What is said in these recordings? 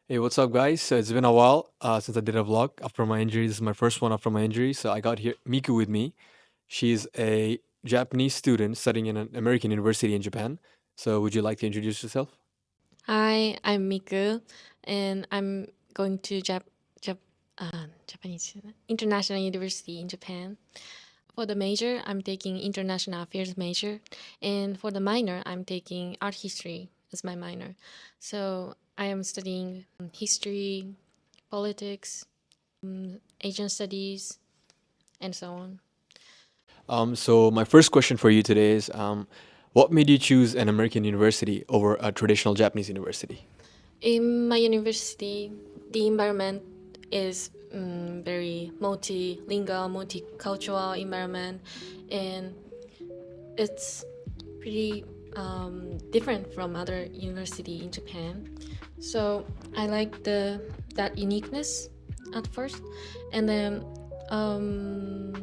Hey, what's up, guys? So it's been a while since I did a vlog after my injury. This is my first one after my injury. So I got here Miku with me. She's a Japanese student studying in an American university in Japan. So would you like to introduce yourself? Hi, I'm Miku, and I'm going to Japanese International University in Japan. For the major, I'm taking International Affairs major, and for the minor, I'm taking Art History as my minor. So I am studying history, politics, Asian studies, and so on. So my first question for you today is, what made you choose an American university over a traditional Japanese university? In my university, the environment is very multilingual, multicultural environment, and it's pretty different from other university in Japan. So I like the that uniqueness at first, and then um,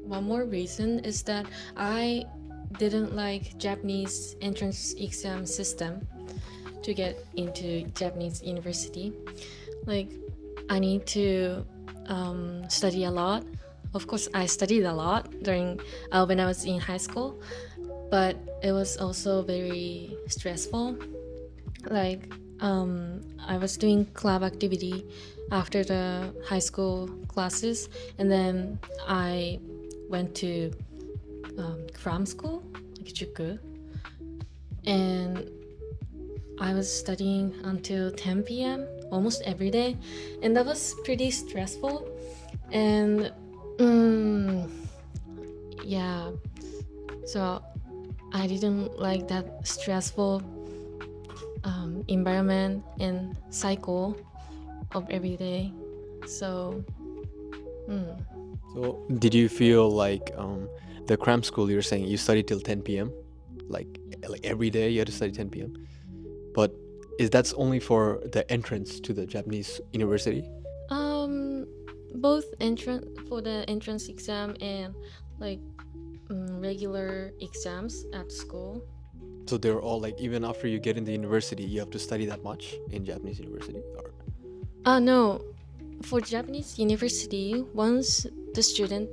one more reason is that I didn't like Japanese entrance exam system to get into Japanese university. Like, I need to study a lot. Of course, I studied a lot during when I was in high school, but it was also very stressful. Like, I was doing club activity after the high school classes, and then I went to cram school, like juku, and I was studying until 10 p.m. almost every day, and that was pretty stressful. And yeah, so I didn't like that stressful environment and cycle of every day. So, So did you feel like the cram school you're saying you studied till 10 p.m. like like every day you had to study 10 p.m. But is that's only for the entrance to the Japanese university? um, both entrance for the entrance exam and like regular exams at school. So they're all like even after you get in the university, you have to study that much in Japanese university, or No, for Japanese university, once the student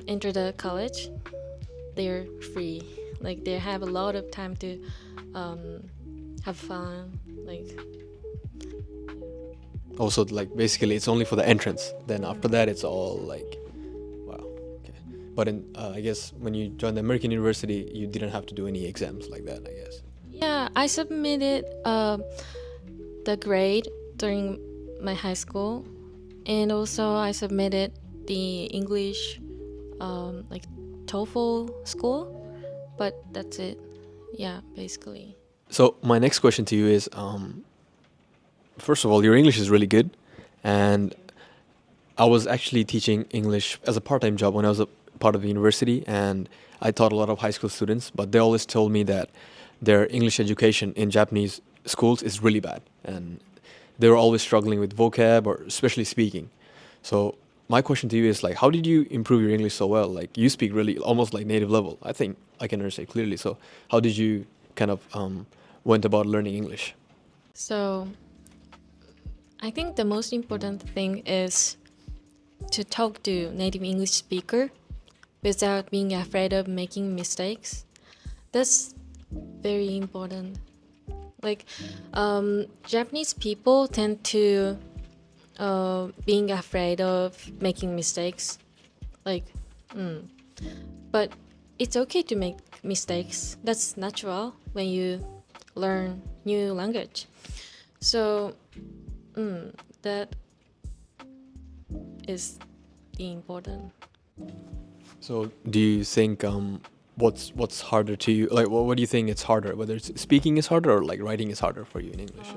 enter the college, they're free. Like they have a lot of time to um, have fun. Like also like basically it's only for the entrance. Then after that, it's all like wow, okay. But in I guess when you joined the American university, you didn't have to do any exams like that. I guess. yeah, I submitted the grade during my high school, and also I submitted the English like TOEFL school, but that's it. Yeah, basically. So my next question to you is, first of all, your English is really good, and I was actually teaching English as a part-time job when I was a part of the university, and I taught a lot of high school students. But they always told me that their English education in Japanese schools is really bad, and they were always struggling with vocab or especially speaking. So my question to you is like, how did you improve your English so well? Like you speak really almost like native level. I think I can understand clearly. So how did you kind of went about learning English? So I think the most important thing is to talk to native English speaker without being afraid of making mistakes. That's very important. Like Japanese people tend to being afraid of making mistakes. Like, but it's okay to make mistakes. That's natural when you learn new language. So that is the important. So do you think what's harder to you? Like what do you think it's harder? Whether it's speaking is harder or like writing is harder for you in English?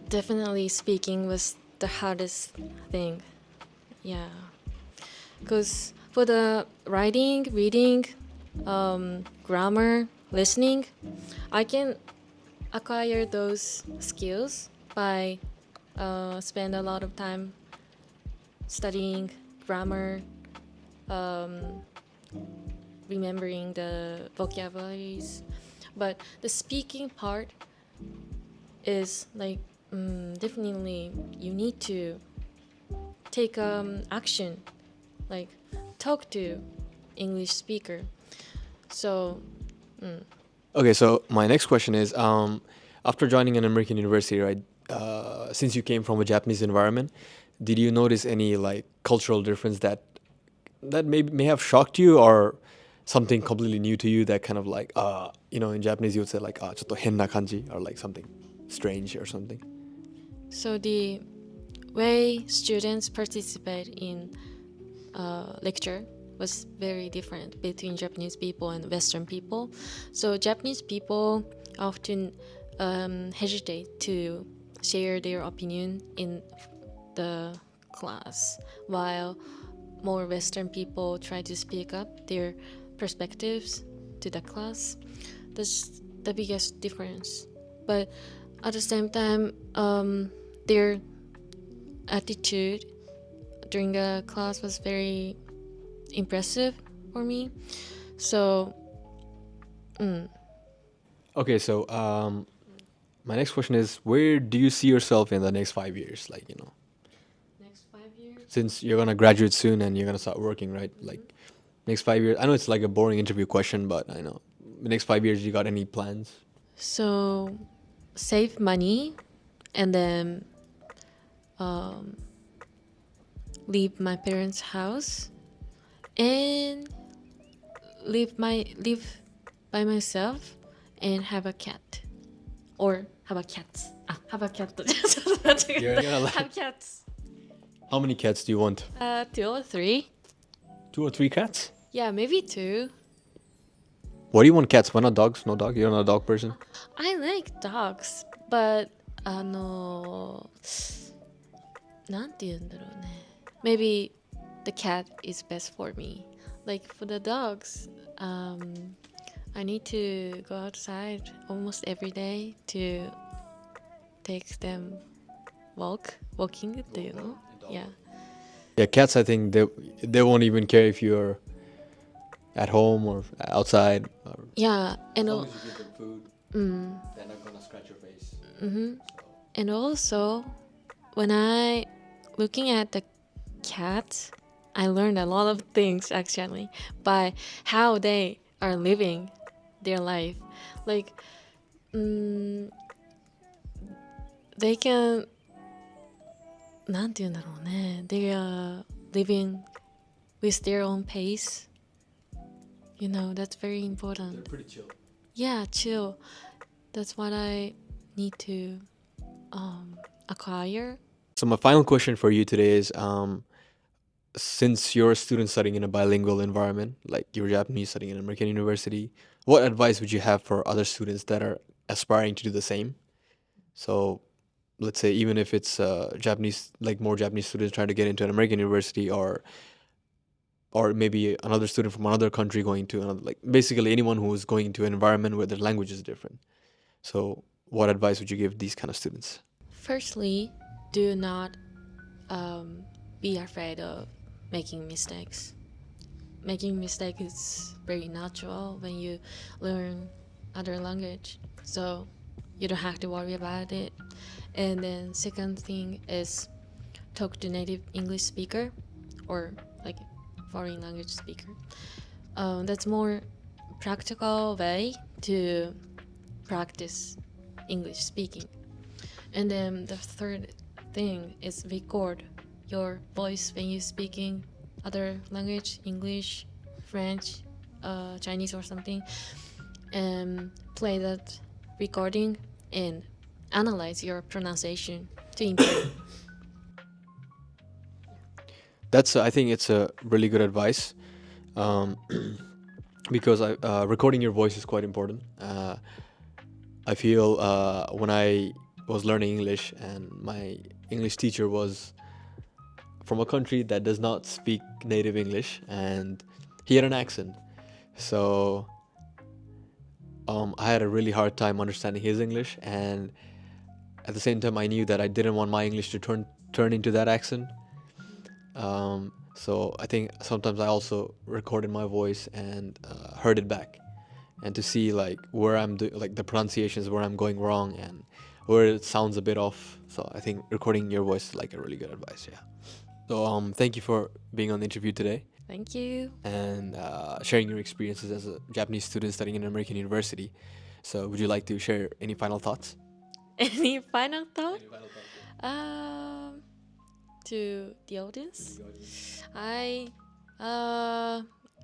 Definitely speaking was the hardest thing. Yeah. Because for the writing, reading, grammar, listening, I can acquire those skills by spend a lot of time studying grammar, remembering the vocabularies. But the speaking part is like definitely you need to take action, like talk to English speaker. So Okay, so my next question is, after joining an American university, right? Since you came from a Japanese environment, did you notice any like cultural difference that may have shocked you, or something completely new to you that kind of like, in Japanese you would say like, ちょっと変な感じ, or like something strange or something. so the way students participate in lecture was very different between Japanese people and Western people. So Japanese people often hesitate to share their opinion in the class, while more Western people try to speak up their perspectives to the class. That's the biggest difference. But at the same time, their attitude during the class was very impressive for me. So, Okay, so my next question is, where do you see yourself in the next 5 years? Like, next 5 years? since you're gonna graduate soon and you're gonna start working, right? Like, next 5 years. I know it's like a boring interview question, but I know the next 5 years, you got any plans? So, save money and then leave my parents' house and live by myself and have a cat or have a cat. Have a cat. You're gonna like, have cats. how many cats do you want? 2 or 3. 2 or 3 cats? Yeah, maybe 2. Why do you want cats? Why not dogs? No dog? You're not a dog person? I like dogs, but なんて言うんだろうね. Maybe the cat is best for me. Like for the dogs, I need to go outside almost every day to take them walking, do you know? Yeah. Yeah, cats, I think they won't even care if you're at home or outside. Or, Yeah, and as you give them food, they're not gonna scratch your face. and also when I looking at the cats, I learned a lot of things actually by how they are living their life. Like, they can, なんて言うんだろうね. They are living with their own pace. You know, that's very important. Pretty chill. Yeah, chill. That's what I need to acquire. So my final question for you today is, since you're a student studying in a bilingual environment, like you're Japanese studying in an American university, what advice would you have for other students that are aspiring to do the same? So let's say even if it's Japanese, like more Japanese students trying to get into an American university, or maybe another student from another country going to another, like basically anyone who is going into an environment where their language is different. So what advice would you give these kind of students? Firstly, do not be afraid of making mistakes. Making mistakes is very natural when you learn other language, so you don't have to worry about it. And then second thing is talk to native English speaker or like foreign language speaker. That's more practical way to practice English speaking. And then the third thing is record your voice when you're speaking other language, English, French, Chinese or something, and play that recording and analyze your pronunciation to improve. I think it's a really good advice, because recording your voice is quite important. I feel when I was learning English and my English teacher was from a country that does not speak native English and he had an accent. So I had a really hard time understanding his English, and at the same time I knew that I didn't want my English to turn into that accent. So I think sometimes I also recorded my voice and heard it back, and to see like where like the pronunciations where I'm going wrong and where it sounds a bit off. So I think recording your voice is like a really good advice. Yeah. So thank you for being on the interview today Thank you. and sharing your experiences as a Japanese student studying in an American university. So would you like to share any final thoughts? Any final thought? To the audience? I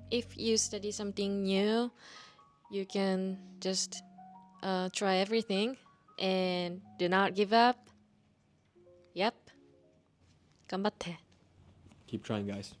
if you study something new, you can just try everything and do not give up. Yep. 頑張って. Keep trying, guys.